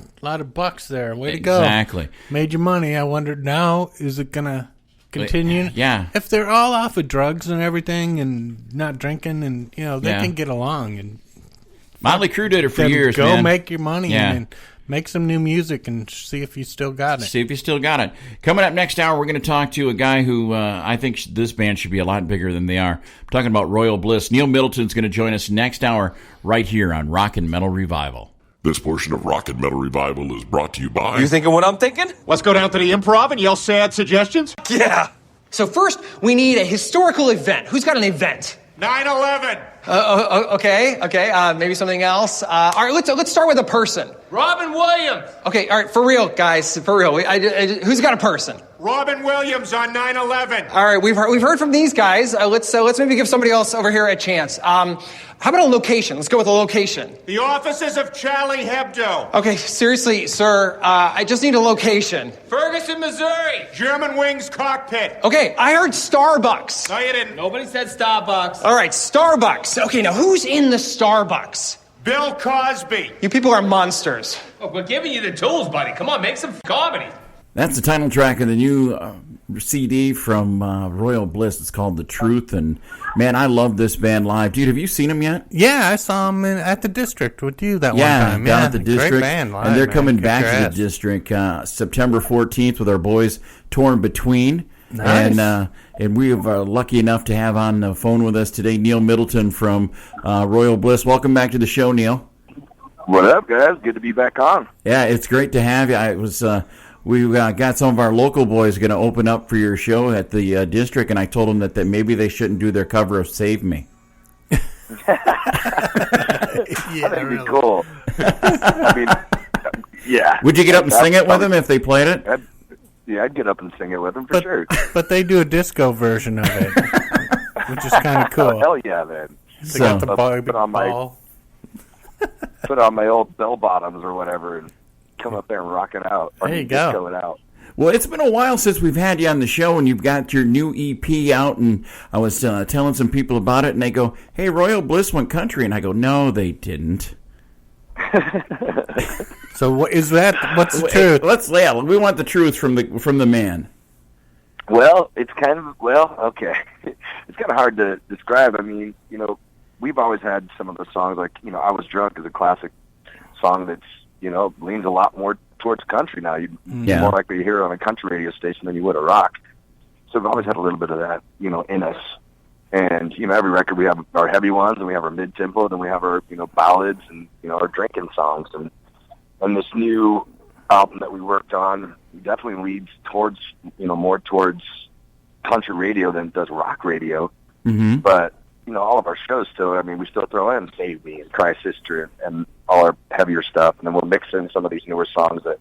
[SPEAKER 5] of bucks there. Way to go.
[SPEAKER 4] Exactly.
[SPEAKER 5] Made you money. I wondered now, is it going to continue?
[SPEAKER 4] Yeah.
[SPEAKER 5] If they're all off of drugs and everything and not drinking and, they can get along. And
[SPEAKER 4] Motley Crue did it for years,
[SPEAKER 5] go
[SPEAKER 4] man.
[SPEAKER 5] Make your money and make some new music and see if you still got it.
[SPEAKER 4] Coming up next hour, we're going to talk to a guy who I think this band should be a lot bigger than they are. I'm talking about Royal Bliss. Neal Middleton's going to join us next hour right here on Rock and Metal Revival.
[SPEAKER 6] This portion of Rock and Metal Revival is brought to you by...
[SPEAKER 11] You thinking what I'm thinking?
[SPEAKER 12] Let's go down to the Improv and yell sad suggestions?
[SPEAKER 11] Yeah. So first, we need a historical event. Who's got an event?
[SPEAKER 12] 9/11.
[SPEAKER 11] Okay. Maybe something else. All right, let's start with a person.
[SPEAKER 12] Robin Williams.
[SPEAKER 11] Okay, all right, for real, guys, for real. Who's got a person?
[SPEAKER 12] Robin Williams on 9/11.
[SPEAKER 11] All right, we've heard from these guys. Let's maybe give somebody else over here a chance. How about a location? Let's go with a location.
[SPEAKER 12] The offices of Charlie Hebdo.
[SPEAKER 11] Okay, seriously, sir, I just need a location.
[SPEAKER 12] Ferguson, Missouri. German Wings cockpit.
[SPEAKER 11] Okay, I heard Starbucks.
[SPEAKER 12] No, you didn't.
[SPEAKER 13] Nobody said Starbucks.
[SPEAKER 11] All right, Starbucks. Okay, now who's in the Starbucks?
[SPEAKER 12] Bill Cosby.
[SPEAKER 11] You people are monsters.
[SPEAKER 13] Oh, we're giving you the tools, buddy. Come on, make some comedy.
[SPEAKER 4] That's the title track of the new CD from Royal Bliss. It's called The Truth. And, man, I love this band live. Dude, have you seen them yet?
[SPEAKER 5] Yeah, I saw them at the District with you that one time.
[SPEAKER 4] Down at the District.
[SPEAKER 5] Great band live,
[SPEAKER 4] and they're coming
[SPEAKER 5] Kick
[SPEAKER 4] back
[SPEAKER 5] your
[SPEAKER 4] to
[SPEAKER 5] ass.
[SPEAKER 4] the District September 14th with our boys Torn Between.
[SPEAKER 5] Nice.
[SPEAKER 4] And we are lucky enough to have on the phone with us today Neal Middleton from Royal Bliss. Welcome back to the show, Neal.
[SPEAKER 14] What up, guys? Good to be back on.
[SPEAKER 4] Yeah, it's great to have you. We got some of our local boys going to open up for your show at the District, and I told them that maybe they shouldn't do their cover of Save Me.
[SPEAKER 14] That'd be cool. I mean, yeah.
[SPEAKER 4] Would you get up and sing it with them if they played it?
[SPEAKER 14] I'd get up and sing it with them for sure.
[SPEAKER 5] But they do a disco version of it, which is kind of cool.
[SPEAKER 14] Oh, hell yeah, man.
[SPEAKER 5] They got the ball.
[SPEAKER 14] Put on my old bell bottoms or whatever and come up there and rock it out. Or
[SPEAKER 5] there you go.
[SPEAKER 14] Disco it out.
[SPEAKER 4] Well, it's been a while since we've had you on the show, and you've got your new EP out, and I was telling some people about it, and they go, hey, Royal Bliss went country, and I go, no, they didn't.
[SPEAKER 5] So what is that? What's the truth?
[SPEAKER 4] We want the truth from the man.
[SPEAKER 14] Well, it's kind of, okay. It's kind of hard to describe. I mean, we've always had some of the songs, like, I Was Drunk is a classic song that's, leans a lot more towards country now. You'd more likely to hear it on a country radio station than you would a rock. So we've always had a little bit of that, in us. And, every record we have our heavy ones, and we have our mid-tempo, then we have our, ballads and, our drinking songs. And this new album that we worked on definitely leads towards, more towards country radio than it does rock radio.
[SPEAKER 4] Mm-hmm.
[SPEAKER 14] But, all of our shows still, we still throw in Save Me and Cry Sister and all our heavier stuff. And then we'll mix in some of these newer songs that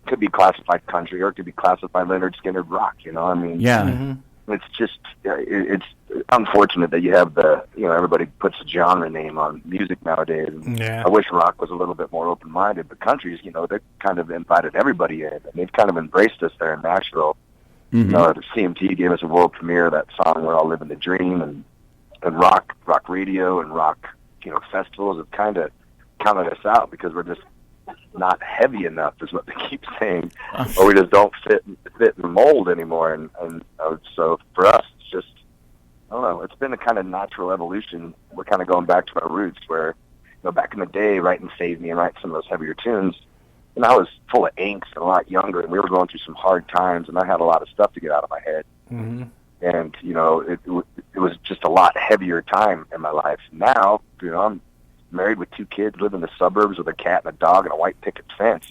[SPEAKER 14] could be classified country or could be classified Leonard Skinner rock, Yeah.
[SPEAKER 4] Mm-hmm.
[SPEAKER 14] It's just, it's unfortunate that you have everybody puts a genre name on music nowadays.
[SPEAKER 5] Yeah.
[SPEAKER 14] I wish rock was a little bit more open-minded, but countries, they've kind of invited everybody in, and they've kind of embraced us there in Nashville.
[SPEAKER 4] Mm-hmm.
[SPEAKER 14] The CMT gave us a world premiere of that song, We're All Living the Dream, and rock radio and rock, festivals have kind of counted us out because we're just not heavy enough, is what they keep saying, or we just don't fit in the mold anymore. And so for us, it's just, I don't know, it's been a kind of natural evolution. We're kind of going back to our roots where, back in the day, writing Save Me and writing some of those heavier tunes, I was full of angst and a lot younger, and we were going through some hard times, and I had a lot of stuff to get out of my head.
[SPEAKER 5] Mm-hmm.
[SPEAKER 14] And, you know, it was just a lot heavier time in my life. Now, you know, I'm married with 2 kids, live in the suburbs with a cat and a dog and a white picket fence.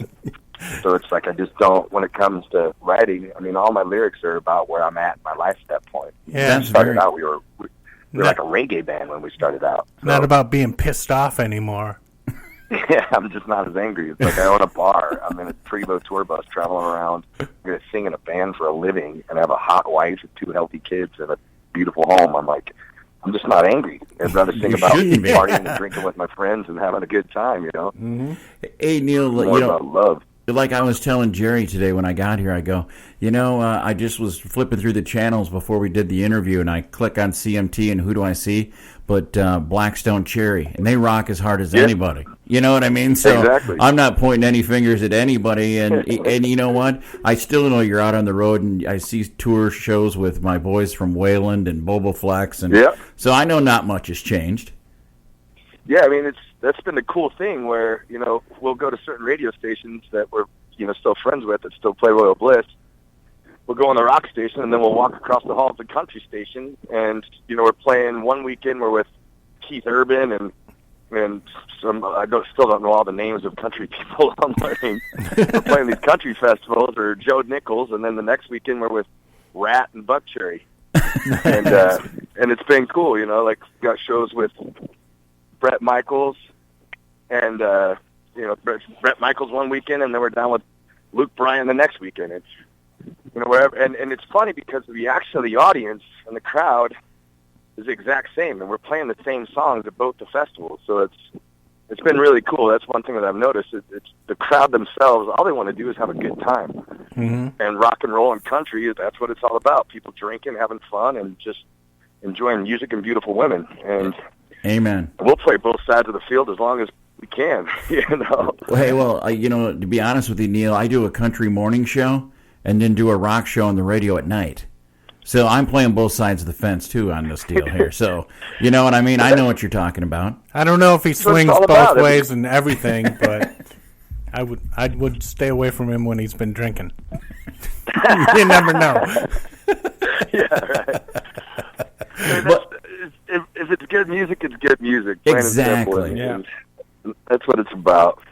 [SPEAKER 14] So it's like I just don't, when it comes to writing, I mean, all my lyrics are about where I'm at in my life at that point.
[SPEAKER 5] Yeah,
[SPEAKER 14] we started out, we were like a reggae band when we started out. So.
[SPEAKER 5] Not about being pissed off anymore.
[SPEAKER 14] Yeah, I'm just not as angry. It's like I own a bar. I'm in a Prevo tour bus traveling around. I'm going to sing in a band for a living and have a hot wife with 2 healthy kids and a beautiful home. I'm like, I'm just not angry. I'd rather sing about partying and drinking with my friends and having a good time, you know?
[SPEAKER 4] Mm-hmm. Hey, Neal,
[SPEAKER 14] more about love.
[SPEAKER 4] Like I was telling Jerry today when I got here, I go, you know, I just was flipping through the channels before we did the interview, and I click on CMT, and who do I see? But Blackstone Cherry, and they rock as hard as anybody. You know what I mean? So
[SPEAKER 14] exactly.
[SPEAKER 4] I'm not pointing any fingers at anybody, and you know what? I still know you're out on the road, and I see tour shows with my boys from Wayland and Boboflex, and so I know not much has changed.
[SPEAKER 14] Yeah, I mean, that's been the cool thing where, you know, we'll go to certain radio stations that we're, you know, still friends with that still play Royal Bliss. We'll go on the rock station, and then we'll walk across the hall to the country station, and, you know, we're playing one weekend, we're with Keith Urban and some, still don't know all the names of country people I'm learning. We're playing these country festivals, or Joe Nichols, and then the next weekend we're with Rat and Buckcherry. And it's been cool, you know, like, got shows with Bret Michaels, and you know, Bret Michaels one weekend, and then we're down with Luke Bryan the next weekend. It's, you know, wherever, and it's funny because the reaction of the audience and the crowd is the exact same, and we're playing the same songs at both the festivals. So it's been really cool. That's one thing that I've noticed. It's the crowd themselves. All they want to do is have a good time, and rock and roll and country. That's what it's all about. People drinking, having fun, and just enjoying music and beautiful women. And
[SPEAKER 4] amen.
[SPEAKER 14] We'll play both sides of the field as long as we can, you know.
[SPEAKER 4] Well, hey, well, you know, to be honest with you, Neal, I do a country morning show and then do a rock show on the radio at night. So I'm playing both sides of the fence, too, on this deal here. So, you know what I mean? I know what you're talking about.
[SPEAKER 5] I don't know if he swings both ways and everything, but I would stay away from him when he's been drinking. You never know.
[SPEAKER 14] Yeah, right. But, if it's good music, it's good music.
[SPEAKER 4] Exactly.
[SPEAKER 14] Yeah. That's what it's about.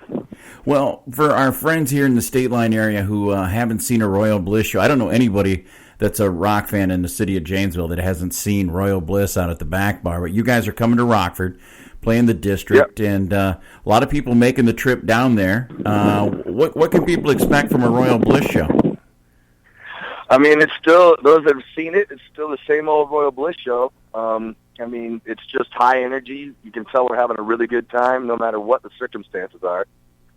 [SPEAKER 4] Well, for our friends here in the State Line area who haven't seen a Royal Bliss show, I don't know anybody that's a rock fan in the city of Janesville that hasn't seen Royal Bliss out at the back bar. But you guys are coming to Rockford, playing the district, and a lot of people making the trip down there. What can people expect from a Royal Bliss show?
[SPEAKER 14] I mean, it's still, those that have seen it, it's still the same old Royal Bliss show. I mean, it's just high energy. You can tell we're having a really good time no matter what the circumstances are.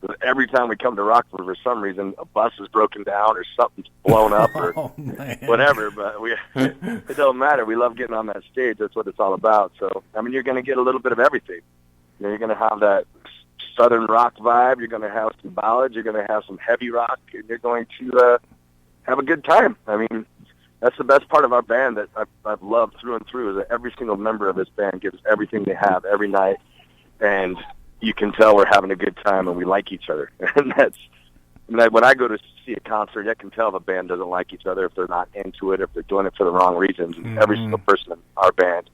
[SPEAKER 14] Because every time we come to Rockford, for some reason, a bus is broken down or something's blown up or whatever. But it don't matter. We love getting on that stage. That's what it's all about. So, I mean, you're going to get a little bit of everything. You know, you're going to have that southern rock vibe. You're going to have some ballads. You're going to have some heavy rock. And you're going to have a good time. I mean, that's the best part of our band that I've loved through and through, is that every single member of this band gives everything they have every night, and you can tell we're having a good time and we like each other. And that's, I mean, when I go to see a concert, I can tell if a band doesn't like each other, if they're not into it, if they're doing it for the wrong reasons. And every single person in our band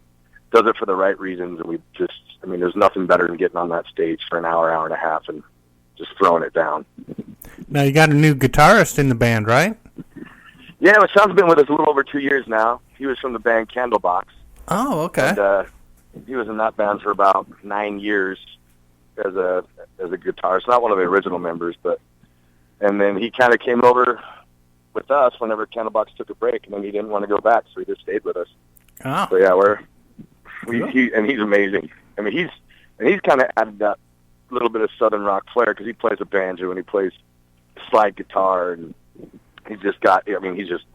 [SPEAKER 14] does it for the right reasons, and we just, I mean, there's nothing better than getting on that stage for an hour, hour and a half, and just throwing it down.
[SPEAKER 5] Now, you got a new guitarist in the band, right?
[SPEAKER 14] Yeah, well, Sean's been with us a little over 2 years now. He was from the band Candlebox.
[SPEAKER 5] Oh, okay.
[SPEAKER 14] And he was in that band for about 9 years as a guitarist. Not one of the original members, and then he kind of came over with us whenever Candlebox took a break, and then he didn't want to go back, so he just stayed with us.
[SPEAKER 5] Oh.
[SPEAKER 14] So yeah, and he's amazing. I mean, he's kind of added that little bit of southern rock flair because he plays a banjo and he plays slide guitar, and he's just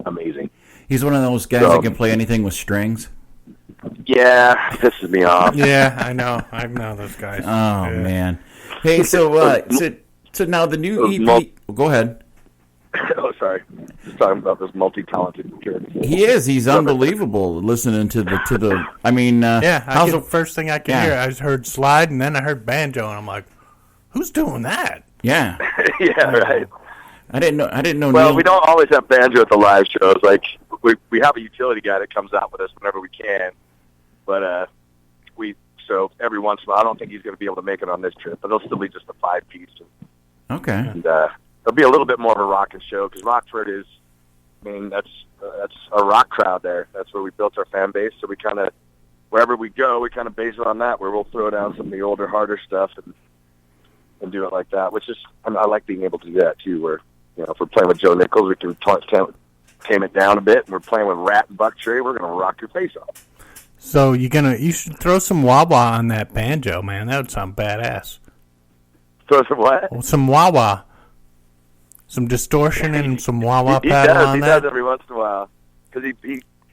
[SPEAKER 14] amazing.
[SPEAKER 4] He's one of those guys that can play anything with strings.
[SPEAKER 14] Yeah, pisses me off.
[SPEAKER 5] Yeah, I know those guys.
[SPEAKER 4] Oh, man. Hey, so now the new EP... go ahead.
[SPEAKER 14] Oh, sorry. Just talking about this multi-talented kid.
[SPEAKER 4] He is. He's unbelievable listening to the I mean...
[SPEAKER 5] the first thing I could hear, I heard slide, and then I heard banjo, and I'm like, who's doing that?
[SPEAKER 4] Yeah.
[SPEAKER 14] Yeah, right.
[SPEAKER 4] I didn't know.
[SPEAKER 14] Well,
[SPEAKER 4] Neal...
[SPEAKER 14] we don't always have banjo at the live shows. Like we have a utility guy that comes out with us whenever we can, but so every once in a while, I don't think he's going to be able to make it on this trip, but it'll still be just a 5-piece.
[SPEAKER 4] Okay.
[SPEAKER 14] And there'll be a little bit more of a rockin' show because Rockford is, I mean, that's a rock crowd there. That's where we built our fan base. So we kind of, wherever we go, we kind of base it on that, where we'll throw down some of the older, harder stuff and do it like that. Which is, I like being able to do that too. Where if we're playing with Joe Nichols, we can tame it down a bit. And we're playing with Rat and Buck Cherry, we're gonna rock your face off.
[SPEAKER 5] So you should throw some wah-wah on that banjo, man. That would sound badass.
[SPEAKER 14] Throw some what?
[SPEAKER 5] Some wah-wah. Some distortion and some wah-wah paddle on that.
[SPEAKER 14] He does every once in a while. Because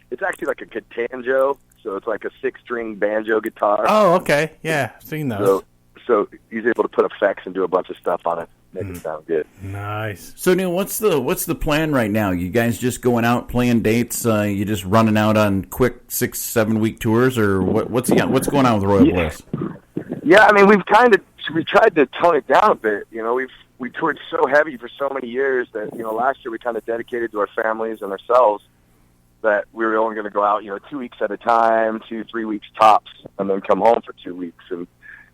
[SPEAKER 14] it's actually like a catanjo, so it's like a 6-string banjo guitar.
[SPEAKER 5] Oh, okay. Yeah, seen those.
[SPEAKER 14] So he's able to put effects and do a bunch of stuff on it. Make it sound good.
[SPEAKER 5] Nice.
[SPEAKER 4] So Neal, what's the plan right now? You guys just going out playing dates? You just running out on quick 6-7 week tours, or what's going on with Royal Bliss?
[SPEAKER 14] Yeah, I mean we tried to tone it down a bit. We toured so heavy for so many years that last year we kind of dedicated to our families and ourselves that we were only going to go out 2 weeks at a time, 2-3 weeks tops, and then come home for 2 weeks. And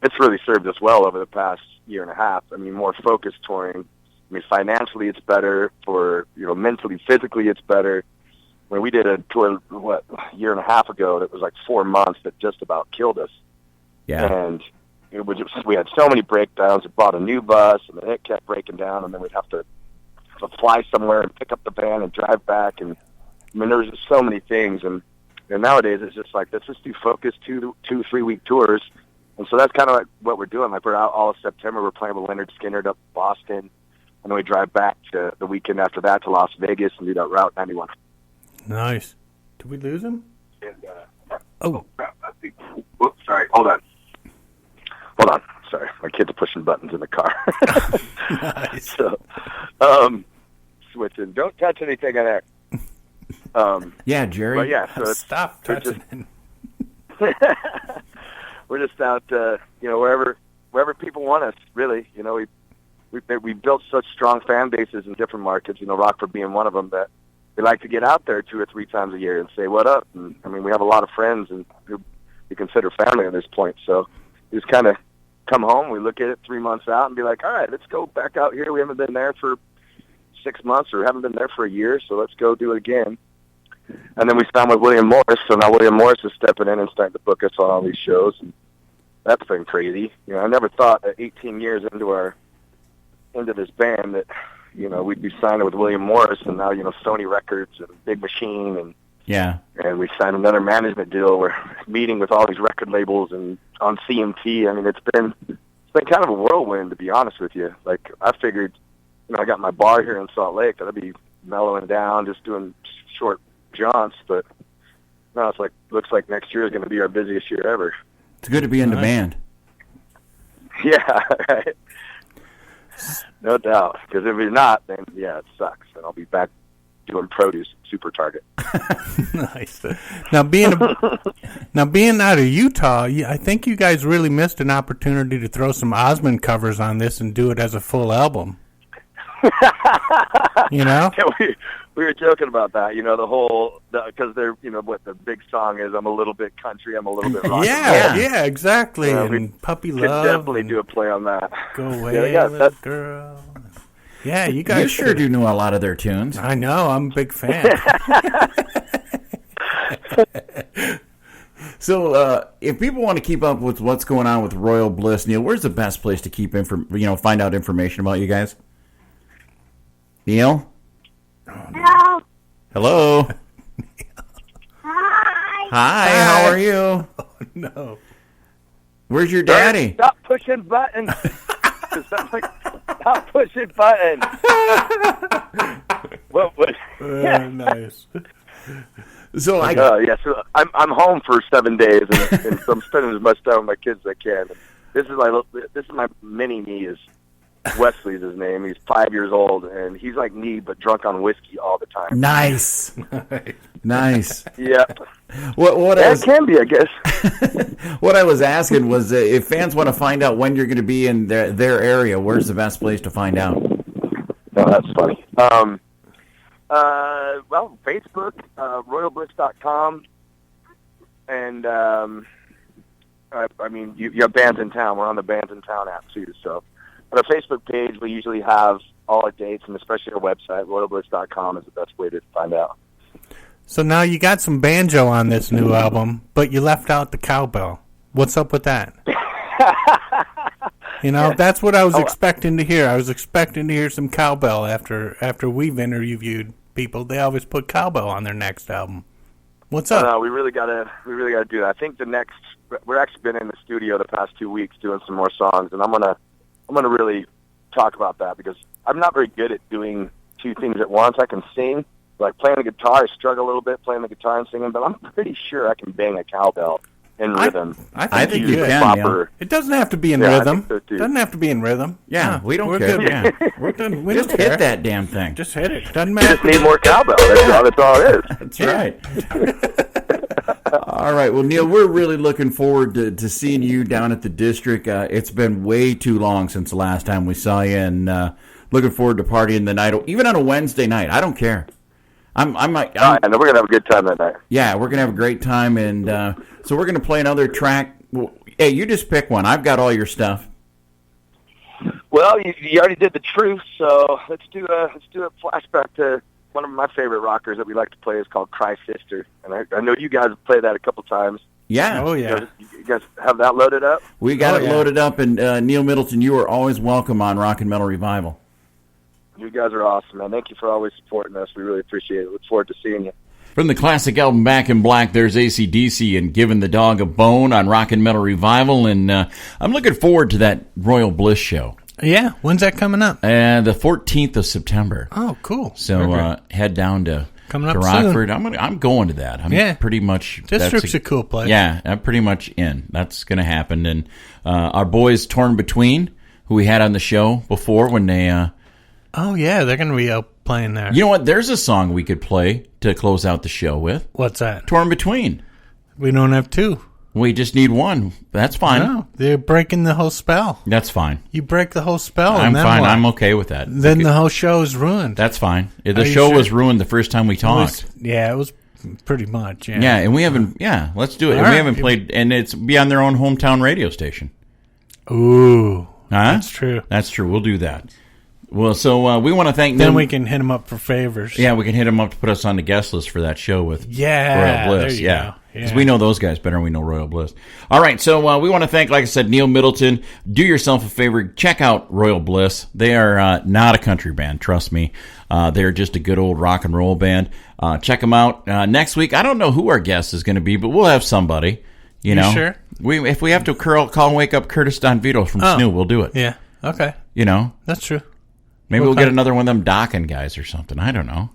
[SPEAKER 14] it's really served us well over the past year and a half. I mean, more focused touring. I mean, financially it's better. For mentally, physically it's better. I mean, we did a tour a year and a half ago that was like 4 months that just about killed us.
[SPEAKER 4] Yeah.
[SPEAKER 14] And we had so many breakdowns. We bought a new bus, and then it kept breaking down, and then we'd have to fly somewhere and pick up the van and drive back. And I mean, there was just so many things. And nowadays it's just like, let's just do focused 2-3 week tours. And so that's kind of like what we're doing. Like we're out all of September. We're playing with Leonard Skinner up Boston, and then we drive back to the weekend after that to Las Vegas and do that Route 91.
[SPEAKER 5] Nice. Did we lose him?
[SPEAKER 14] And,
[SPEAKER 5] oh
[SPEAKER 14] crap! Whoops, sorry. Hold on. Sorry, my kids are pushing buttons in the car.
[SPEAKER 5] Nice.
[SPEAKER 14] So, switching. Don't touch anything in there.
[SPEAKER 4] Yeah, Jerry.
[SPEAKER 14] But yeah, so
[SPEAKER 5] stop touching.
[SPEAKER 14] We're just out, wherever people want us. Really, we built such strong fan bases in different markets. Rockford being one of them, that we like to get out there 2 or 3 times a year and say what up. And I mean, we have a lot of friends and who we consider family at this point. So we just kind of come home. We look at it 3 months out and be like, all right, let's go back out here. We haven't been there for 6 months or haven't been there for a year, so let's go do it again. And then we signed with William Morris, so now William Morris is stepping in and starting to book us on all these shows. And that's been crazy. I never thought that 18 years into this band that, we'd be signing with William Morris, and now, Sony Records and Big Machine, and
[SPEAKER 4] yeah.
[SPEAKER 14] And we signed another management deal. We're meeting with all these record labels and on CMT. I mean, it's been kind of a whirlwind, to be honest with you. Like, I figured, I got my bar here in Salt Lake that I'd be mellowing down, just doing short jaunts, but now it's like, looks like next year is going to be our busiest year ever.
[SPEAKER 4] It's good to be in demand.
[SPEAKER 14] Yeah, right. No doubt. Because if you're not, then yeah, it sucks. And I'll be back doing produce at Super Target.
[SPEAKER 5] Nice. Now being out of Utah, I think you guys really missed an opportunity to throw some Osmond covers on this and do it as a full album.
[SPEAKER 14] Yeah, we were joking about that, because they're, what the big song is, I'm a little bit country, I'm a little bit rock.
[SPEAKER 5] Yeah, exactly. And Puppy
[SPEAKER 14] Love.
[SPEAKER 5] Love.
[SPEAKER 14] Definitely do a play on that.
[SPEAKER 5] Go away, little girl. Yeah, you guys
[SPEAKER 4] You sure do know a lot of their tunes.
[SPEAKER 5] I know, I'm a big fan.
[SPEAKER 4] So, if people want to keep up with what's going on with Royal Bliss, Neal, where's the best place to keep find out information about you guys? Neal?
[SPEAKER 15] Hello.
[SPEAKER 4] Hello.
[SPEAKER 15] Hi.
[SPEAKER 4] Hi, how are you?
[SPEAKER 5] Oh, no.
[SPEAKER 4] Where's your daddy?
[SPEAKER 14] Stop pushing buttons. Stop pushing buttons.
[SPEAKER 5] Nice.
[SPEAKER 4] So
[SPEAKER 14] so I'm home for 7 days, and so I'm spending as much time with my kids as I can. And this is my mini me. Is Wesley's his name. He's 5 years old, and he's like me, but drunk on whiskey all the time.
[SPEAKER 4] Nice. Nice.
[SPEAKER 14] Yeah.
[SPEAKER 4] It
[SPEAKER 14] can be, I guess.
[SPEAKER 4] What I was asking was, if fans want to find out when you're going to be in their area, where's the best place to find out?
[SPEAKER 14] that's funny. Well, Facebook, royalbliss.com, and I mean, you have Bands in Town. We're on the Bands in Town app too. So, on our Facebook page, we usually have all our dates, and especially our website, royalbliss.com is the best way to find out.
[SPEAKER 5] So now you got some banjo on this new album, but you left out the cowbell. What's up with that? You know, that's what I was expecting to hear. I was expecting to hear some cowbell after we've interviewed people. They always put cowbell on their next album. What's up?
[SPEAKER 14] No, we really gotta do that. I think we're actually been in the studio the past 2 weeks doing some more songs, and I'm gonna really talk about that because I'm not very good at doing two things at once. I can sing, like playing the guitar. I struggle a little bit playing the guitar and singing, but I'm pretty sure I can bang a cowbell in rhythm.
[SPEAKER 5] I think you can. Proper, it doesn't have to be in rhythm. So it doesn't have to be in rhythm.
[SPEAKER 4] Yeah, we don't care.
[SPEAKER 5] Good.
[SPEAKER 4] Yeah.
[SPEAKER 5] We're done. We
[SPEAKER 4] Just
[SPEAKER 5] don't
[SPEAKER 4] hit
[SPEAKER 5] care.
[SPEAKER 4] that damn thing.
[SPEAKER 5] Just hit it. Doesn't matter.
[SPEAKER 14] You just need more cowbell. That's all it is.
[SPEAKER 4] That's right. All right. Well, Neal, we're really looking forward to seeing you down at the District. It's been way too long since the last time we saw you, and looking forward to partying the night, even on a Wednesday night. I don't care. I know
[SPEAKER 14] we're gonna have a good time that night.
[SPEAKER 4] Yeah, we're gonna have a great time, and so we're gonna play another track. Well, hey, you just pick one. I've got all your stuff.
[SPEAKER 14] Well, you already did The Truth, so let's do a flashback to one of my favorite rockers that we like to play. Is called Cry Sister, and I know you guys have played that a couple times.
[SPEAKER 4] Yeah.
[SPEAKER 5] Oh yeah.
[SPEAKER 14] You guys have that loaded up?
[SPEAKER 4] We got it loaded up, and Neal Middleton, you are always welcome on Rock and Metal Revival.
[SPEAKER 14] You guys are awesome, man. Thank you for always supporting us. We really appreciate it. Look forward to seeing you.
[SPEAKER 4] From the classic album Back in Black, there's AC/DC and Giving the Dog a Bone on Rock and Metal Revival, and I'm looking forward to that Royal Bliss show.
[SPEAKER 5] Yeah, when's that coming up?
[SPEAKER 4] The 14th of September.
[SPEAKER 5] Oh, cool.
[SPEAKER 4] So head down to Rockford.
[SPEAKER 5] Soon.
[SPEAKER 4] I'm going to that. I'm pretty much.
[SPEAKER 5] District's a cool place.
[SPEAKER 4] Yeah, I'm pretty much in. That's going to happen. And our boys Torn Between, who we had on the show before when they.
[SPEAKER 5] Oh, yeah, they're going to be out playing there.
[SPEAKER 4] You know what? There's a song we could play to close out the show with.
[SPEAKER 5] What's that?
[SPEAKER 4] Torn Between.
[SPEAKER 5] We don't have two.
[SPEAKER 4] We just need one. That's fine.
[SPEAKER 5] No, they're breaking the whole spell.
[SPEAKER 4] That's fine.
[SPEAKER 5] You break the whole spell.
[SPEAKER 4] I'm
[SPEAKER 5] and then
[SPEAKER 4] fine.
[SPEAKER 5] what?
[SPEAKER 4] I'm okay with that.
[SPEAKER 5] Then the whole show is ruined.
[SPEAKER 4] That's fine. The show was ruined the first time we talked.
[SPEAKER 5] It was pretty much, yeah.
[SPEAKER 4] Yeah, and we haven't, let's do it. And we haven't played, and it's be on their own hometown radio station.
[SPEAKER 5] Ooh.
[SPEAKER 4] Huh?
[SPEAKER 5] That's true.
[SPEAKER 4] That's true. We'll do that. Well, so we want to thank them.
[SPEAKER 5] Then we can hit them up for favors.
[SPEAKER 4] Yeah, we can hit them up to put us on the guest list for that show with
[SPEAKER 5] Royal
[SPEAKER 4] Bliss.
[SPEAKER 5] There you go.
[SPEAKER 4] Because we know those guys better than we know Royal Bliss. All right, so we want to thank, like I said, Neal Middleton. Do yourself a favor. Check out Royal Bliss. They are not a country band, trust me. They're just a good old rock and roll band. Check them out. Next week, I don't know who our guest is going to be, but we'll have somebody. You know?
[SPEAKER 5] Sure?
[SPEAKER 4] If we have to call and wake up Curtis Don Vito from Snoo, we'll do it.
[SPEAKER 5] Yeah, okay.
[SPEAKER 4] You know?
[SPEAKER 5] That's true.
[SPEAKER 4] Maybe we'll get another one of them docking guys or something. I don't know.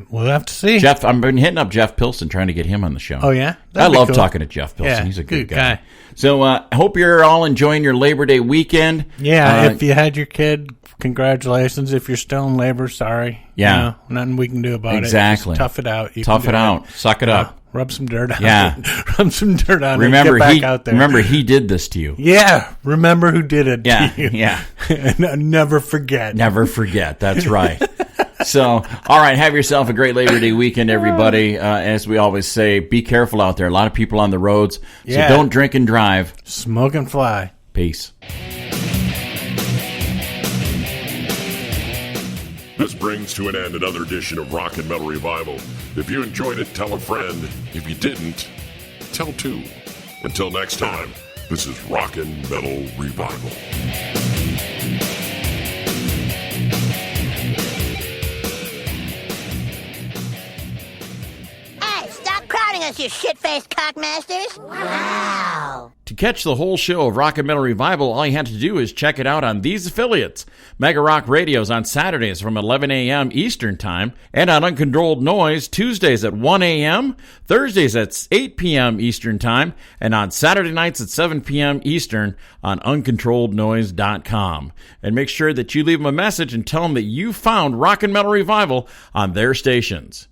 [SPEAKER 5] We'll have to see.
[SPEAKER 4] Jeff, I've been hitting up Jeff Pilson trying to get him on the show.
[SPEAKER 5] Oh, yeah?
[SPEAKER 4] I love talking to Jeff Pilson.
[SPEAKER 5] Yeah,
[SPEAKER 4] He's a good guy. So I hope you're all enjoying your Labor Day weekend.
[SPEAKER 5] Yeah, if you had your kid, congratulations. If you're still in labor, sorry.
[SPEAKER 4] Yeah.
[SPEAKER 5] Nothing we can do about it.
[SPEAKER 4] Exactly.
[SPEAKER 5] Just tough it out.
[SPEAKER 4] Tough it out. Suck it up.
[SPEAKER 5] Rub some dirt on
[SPEAKER 4] it.
[SPEAKER 5] Rub some dirt on
[SPEAKER 4] remember,
[SPEAKER 5] it. Get back out there.
[SPEAKER 4] Remember, he did this to you.
[SPEAKER 5] Yeah. Remember who did it to you.
[SPEAKER 4] Yeah.
[SPEAKER 5] Never forget.
[SPEAKER 4] Never forget. That's right. So, all right, have yourself a great Labor Day weekend, everybody. As we always say, be careful out there. A lot of people on the roads, so don't drink and drive.
[SPEAKER 5] Smoke and fly.
[SPEAKER 4] Peace.
[SPEAKER 6] This brings to an end another edition of Rock and Metal Revival. If you enjoyed it, tell a friend. If you didn't, tell two. Until next time, this is Rock and Metal Revival.
[SPEAKER 16] Crowding us, you shit-faced cockmasters! Wow!
[SPEAKER 4] To catch the whole show of Rock and Metal Revival, all you have to do is check it out on these affiliates. Mega Rock Radio's on Saturdays from 11 a.m. Eastern Time, and on Uncontrolled Noise Tuesdays at 1 a.m., Thursdays at 8 p.m. Eastern Time, and on Saturday nights at 7 p.m. Eastern on UncontrolledNoise.com. And make sure that you leave them a message and tell them that you found Rock and Metal Revival on their stations.